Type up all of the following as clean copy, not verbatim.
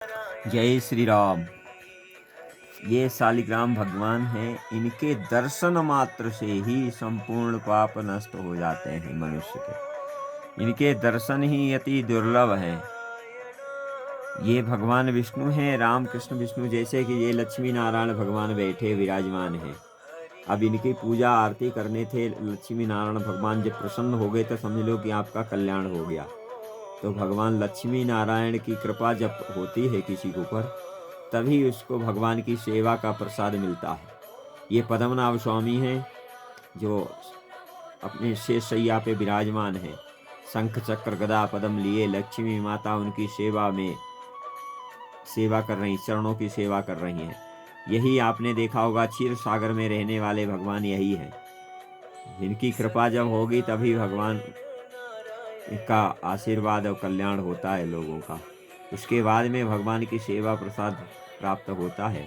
जय श्री राम। ये शालिग्राम भगवान हैं। इनके दर्शन मात्र से ही संपूर्ण पाप नष्ट हो जाते हैं मनुष्य के। इनके दर्शन ही अति दुर्लभ हैं। ये भगवान विष्णु हैं, राम कृष्ण विष्णु। जैसे कि ये लक्ष्मी नारायण भगवान बैठे विराजमान हैं। अब इनकी पूजा आरती करने थे लक्ष्मी नारायण भगवान जब प्रसन्न हो गए तो समझ लो कि आपका कल्याण हो गया। तो भगवान लक्ष्मी नारायण की कृपा जब होती है किसी के ऊपर, तभी उसको भगवान की सेवा का प्रसाद मिलता है। ये पद्मनाभ स्वामी हैं जो अपने शेषशैया पे विराजमान है। शंख चक्र गदा पद्म लिए लक्ष्मी माता उनकी सेवा कर रही, चरणों की सेवा कर रही हैं। यही आपने देखा होगा, क्षीर सागर में रहने वाले भगवान यही हैं। जिनकी कृपा जब होगी तभी भगवान का आशीर्वाद और कल्याण होता है लोगों का। उसके बाद में भगवान की सेवा प्रसाद प्राप्त होता है।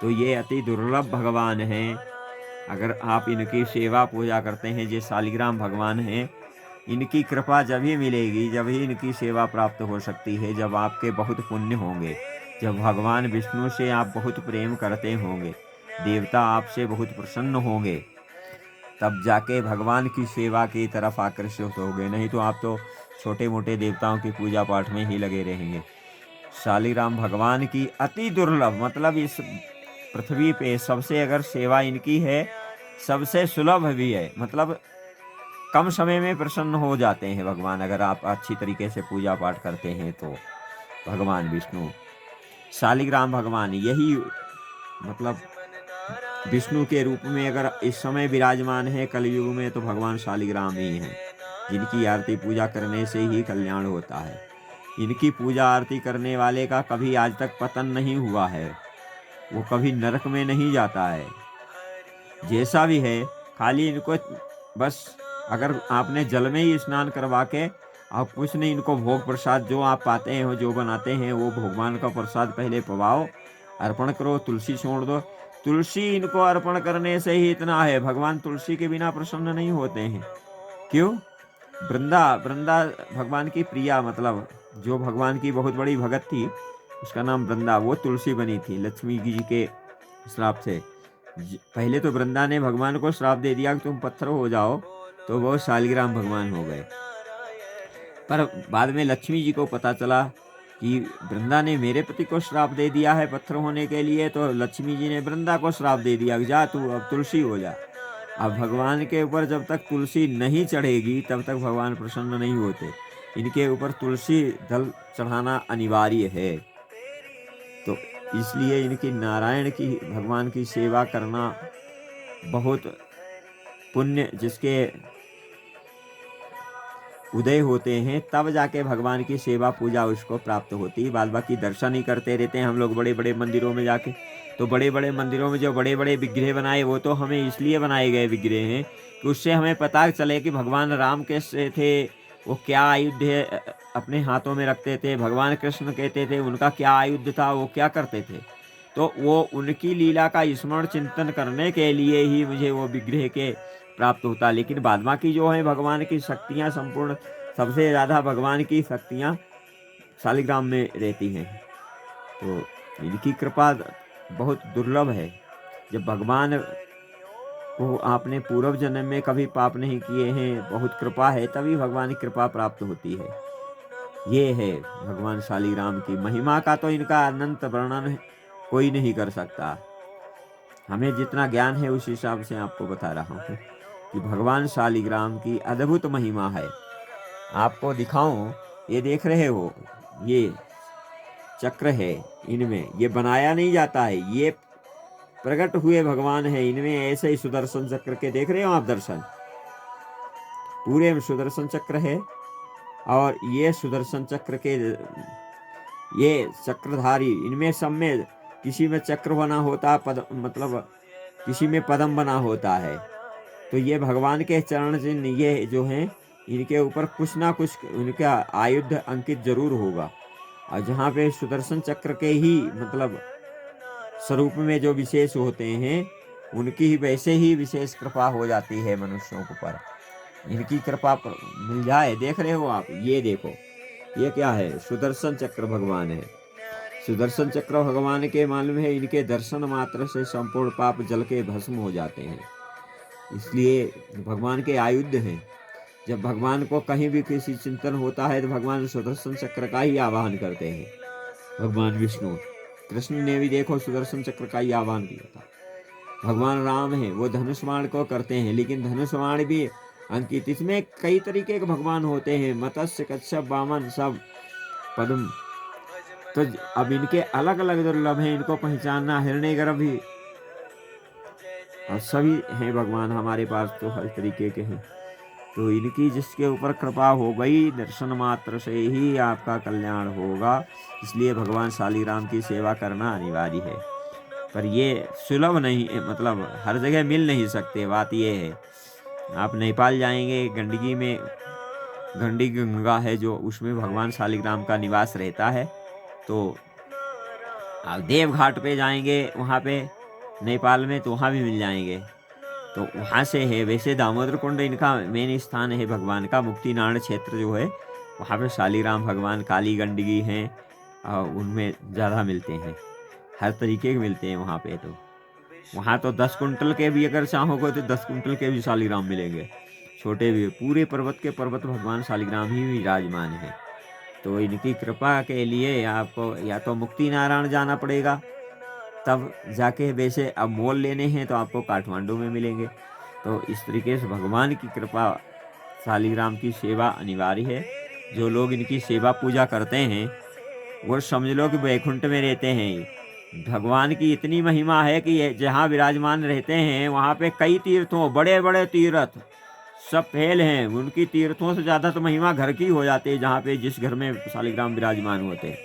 तो ये अति दुर्लभ भगवान हैं। अगर आप इनकी सेवा पूजा करते हैं, जो शालिग्राम भगवान हैं, इनकी कृपा जब ही मिलेगी, जब ही इनकी सेवा प्राप्त हो सकती है, जब आपके बहुत पुण्य होंगे, जब भगवान विष्णु से आप बहुत प्रेम करते होंगे, देवता आपसे बहुत प्रसन्न होंगे, तब जाके भगवान की सेवा की तरफ आकर्षित होंगे। नहीं तो आप तो छोटे मोटे देवताओं की पूजा पाठ में ही लगे रहेंगे। शालिग्राम भगवान की अति दुर्लभ, मतलब इस पृथ्वी पे सबसे अगर सेवा इनकी है, सबसे सुलभ भी है। मतलब कम समय में प्रसन्न हो जाते हैं भगवान, अगर आप अच्छी तरीके से पूजा पाठ करते हैं तो। भगवान विष्णु शालिग्राम भगवान यही, मतलब विष्णु के रूप में अगर इस समय विराजमान है कलयुग में, तो भगवान शालिग्राम ही हैं, जिनकी आरती पूजा करने से ही कल्याण होता है। इनकी पूजा आरती करने वाले का कभी आज तक पतन नहीं हुआ है। वो कभी नरक में नहीं जाता है। जैसा भी है, खाली इनको बस अगर आपने जल में ही स्नान करवा के आप कुछ नहीं, इनको भोग प्रसाद जो आप पाते हैं, जो बनाते हैं, वो भगवान का प्रसाद पहले पवाओ, अर्पण करो, तुलसी छोड़ दो। तुलसी इनको अर्पण करने से ही इतना है। भगवान तुलसी के बिना प्रसन्न नहीं होते हैं। क्यों? वृंदा भगवान की प्रिया, मतलब जो भगवान की बहुत बड़ी भगत थी, उसका नाम वृंदा, वो तुलसी बनी थी लक्ष्मी जी के श्राप से। पहले तो वृंदा ने भगवान को श्राप दे दिया कि तुम पत्थर हो जाओ, तो वो शालिग्राम भगवान हो गए। पर बाद में लक्ष्मी जी को पता चला कि वृंदा ने मेरे पति को श्राप दे दिया है पत्थर होने के लिए, तो लक्ष्मी जी ने वृंदा को श्राप दे दिया कि जा तू अब तुलसी हो जा। अब भगवान के ऊपर जब तक तुलसी नहीं चढ़ेगी तब तक भगवान प्रसन्न नहीं होते। इनके ऊपर तुलसी दल चढ़ाना अनिवार्य है। तो इसलिए इनकी नारायण की, भगवान की सेवा करना बहुत पुण्य, जिसके उदय होते हैं तब जाके भगवान की सेवा पूजा उसको प्राप्त होती है। बाद बाकी दर्शन ही करते रहते हैं हम लोग बड़े बड़े मंदिरों में जाके। तो बड़े बड़े मंदिरों में जो बड़े बड़े विग्रह बनाए, वो तो हमें इसलिए बनाए गए विग्रह हैं कि उससे हमें पता चले कि भगवान राम कैसे थे, वो क्या आयुध अपने हाथों में रखते थे, भगवान कृष्ण कहते थे उनका क्या आयुध था, वो क्या करते थे। तो वो उनकी लीला का स्मरण चिंतन करने के लिए ही मुझे वो विग्रह के प्राप्त होता। लेकिन बाद बाकी जो है भगवान की शक्तियाँ संपूर्ण, सबसे ज़्यादा भगवान की शक्तियाँ शालिग्राम में रहती हैं। तो इनकी कृपा बहुत दुर्लभ है। जब भगवान को आपने पूर्व जन्म में कभी पाप नहीं किए हैं, बहुत कृपा है, तभी भगवान की कृपा प्राप्त होती है। ये है भगवान शालिग्राम की महिमा का, तो इनका अनंत वर्णन कोई नहीं कर सकता। हमें जितना ज्ञान है उस हिसाब से आपको बता रहा हूँ कि भगवान शालिग्राम की अद्भुत महिमा है। आपको दिखाऊं, ये देख रहे हो, ये चक्र है, इनमें ये बनाया नहीं जाता है, ये प्रकट हुए भगवान है। इनमें ऐसे ही सुदर्शन चक्र के देख रहे हो आप दर्शन, पूरे में सुदर्शन चक्र है। और ये सुदर्शन चक्र के, ये चक्रधारी, इनमें सब में किसी में चक्र बना होता, पद मतलब किसी में पद्म बना होता है। तो ये भगवान के चरण चिन्ह ये जो हैं, इनके ऊपर कुछ ना कुछ उनका आयुध अंकित जरूर होगा। और जहाँ पे सुदर्शन चक्र के ही मतलब स्वरूप में जो विशेष होते हैं, उनकी ही वैसे ही विशेष कृपा हो जाती है मनुष्यों के ऊपर। इनकी कृपा मिल जाए, देख रहे हो आप, ये देखो, ये क्या है, सुदर्शन चक्र भगवान है। सुदर्शन चक्र भगवान के मालूम है, इनके दर्शन मात्र से संपूर्ण पाप जल के भस्म हो जाते हैं। इसलिए भगवान के आयुध हैं। जब भगवान को कहीं भी किसी चिंतन होता है तो भगवान सुदर्शन चक्र का ही आवाहन करते हैं। भगवान विष्णु, कृष्ण ने भी देखो सुदर्शन चक्र का ही आह्वान किया था। भगवान राम है, वो धनुष बाण को करते हैं, लेकिन धनुष बाण भी अंकित, इसमें कई तरीके के भगवान होते हैं, मत्स्य, कच्छप, वामन, सब पद्म। तो अब इनके अलग अलग दुर्लभ हैं, इनको पहचानना, हिरण्यगर्भ भी, और सभी हैं भगवान हमारे पास तो हर तरीके के हैं। तो इनकी जिसके ऊपर कृपा हो गई, दर्शन मात्र से ही आपका कल्याण होगा। इसलिए भगवान शालीग्राम की सेवा करना अनिवार्य है। पर ये सुलभ नहीं है, मतलब हर जगह मिल नहीं सकते। बात ये है, आप नेपाल जाएंगे, गंडकी में गंडकी गंगा है जो, उसमें भगवान शालीग्राम का निवास रहता है। तो आप देवघाट पे जाएंगे, वहाँ पे नेपाल में, तो वहाँ भी मिल जाएंगे। तो वहाँ से है। वैसे दामोदर कुंड इनका मेन स्थान है भगवान का। मुक्तिनारायण क्षेत्र जो है, वहाँ पे शालीग्राम भगवान, काली गंडकी हैं, उनमें ज़्यादा मिलते हैं, हर तरीके के मिलते हैं वहाँ पे। तो वहाँ तो 10 कुंटल के भी अगर चाहोगे तो 10 कुंटल के भी शालीग्राम मिलेंगे, छोटे भी। पूरे पर्वत के पर्वत भगवान शालीग्राम ही विराजमान है। तो इनकी कृपा के लिए आपको या तो मुक्तिनारायण जाना पड़ेगा, तब जाके। वैसे अब मोल लेने हैं तो आपको काठमांडू में मिलेंगे। तो इस तरीके से भगवान की कृपा, शालीग्राम की सेवा अनिवार्य है। जो लोग इनकी सेवा पूजा करते हैं वो समझ लो कि वैकुंठ में रहते हैं। भगवान की इतनी महिमा है कि जहाँ विराजमान रहते हैं वहाँ पे कई तीर्थों, बड़े बड़े तीर्थ सब फैल हैं। उनकी तीर्थों से ज़्यादा तो महिमा घर की हो जाती है, जहाँ पे जिस घर में शालीग्राम विराजमान होते हैं।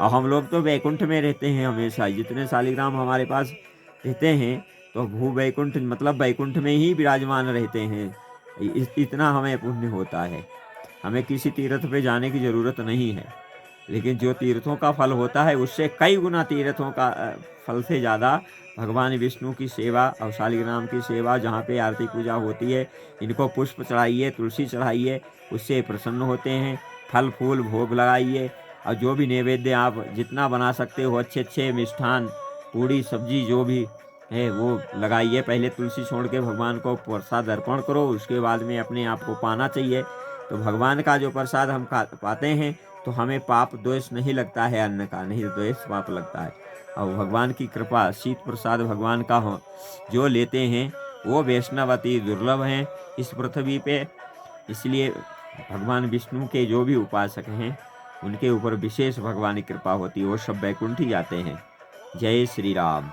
और हम लोग तो वैकुंठ में रहते हैं हमेशा। जितने शालीग्राम हमारे पास रहते हैं तो भू वैकुंठ, मतलब वैकुंठ में ही विराजमान रहते हैं। इतना हमें पुण्य होता है, हमें किसी तीर्थ पे जाने की ज़रूरत नहीं है। लेकिन जो तीर्थों का फल होता है उससे कई गुना तीर्थों का फल से ज़्यादा भगवान विष्णु की सेवा और शालीग्राम की सेवा, जहाँ पे आरती पूजा होती है, इनको पुष्प चढ़ाइए, तुलसी चढ़ाइए, उससे प्रसन्न होते हैं। फल फूल भोग लगाइए, और जो भी नैवेद्य आप जितना बना सकते हो, अच्छे अच्छे मिष्ठान, पूड़ी सब्जी जो भी है वो लगाइए। पहले तुलसी छोड़ के भगवान को प्रसाद अर्पण करो, उसके बाद में अपने आप को पाना चाहिए। तो भगवान का जो प्रसाद हम पाते हैं तो हमें पाप द्वेष नहीं लगता है, अन्न का नहीं द्वेष पाप लगता है। और भगवान की कृपा, शीत प्रसाद भगवान का हो जो लेते हैं वो वैष्णव अति दुर्लभ हैं इस पृथ्वी पे। इसलिए भगवान विष्णु के जो भी उपासक हैं उनके ऊपर विशेष भगवान की कृपा होती है, वो सब वैकुंठ ही जाते हैं। जय श्री राम।